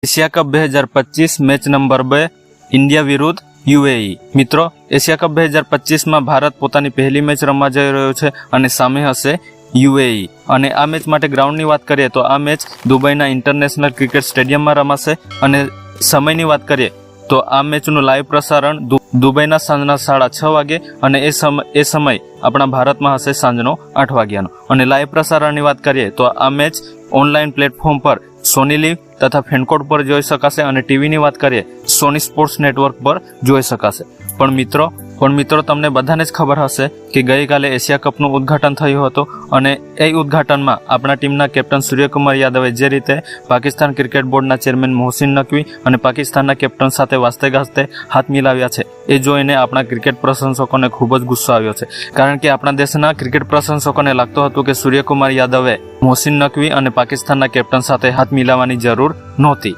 Asia cup 2025 match number 2 India વિરુદ્ધ UAE. મિત્રો, Asia cup 2025માં Bharat પોતાની પહેલી મેચ રમવા જઈ રહ્યો છે અને સામે હશે યુએઈ। અને આ મેચ માટે ગ્રાઉન્ડની વાત કરીએ તો આ મેચ દુબઈના ઇન્ટરનેશનલ ક્રિકેટ સ્ટેડિયમમાં રમાશે અને સમયની વાત કરીએ તો આ મેચનું લાઈવ પ્રસારણ દુબઈના સાંજના 6:30 વાગે અને એ સમય આપણા ભારતમાં હશે સાંજનો 8 વાગ્યાનો। અને લાઈવ પ્રસારણની વાત કરીએ તો આ મેચ ઓનલાઈન પ્લેટફોર્મ પર સોની લીવ તથા ફેનકોડ પર જોઈ શકાશે અને ટીવીની વાત કરીએ સોની સ્પોર્ટ્સ નેટવર્ક પર જોઈ શકાશે। પણ મિત્રો તમને બધાને જ ખબર હશે કે ગઈકાલે એશિયા કપનું ઉદ્ઘાટન થયું હતું અને એ ઉદ્ઘાટનમાં આપણા ટીમના કેપ્ટન સૂર્યકુમાર યાદવે જે રીતે પાકિસ્તાન ક્રિકેટ બોર્ડના ચેરમેન મોહસિન નકવી અને પાકિસ્તાનના કેપ્ટન સાથે વાસ્તે ગાસ્તે હાથ મિલાવ્યા છે, એ જોઈને આપણા ક્રિકેટ પ્રશંસકોને ખૂબ જ ગુસ્સો આવ્યો છે। કારણ કે આપણા દેશના ક્રિકેટ પ્રશંસકોને લાગતું હતું કે સૂર્યકુમાર યાદવે મોહસિન નકવી અને પાકિસ્તાનના કેપ્ટન સાથે હાથ મિલાવવાની જરૂર નહોતી।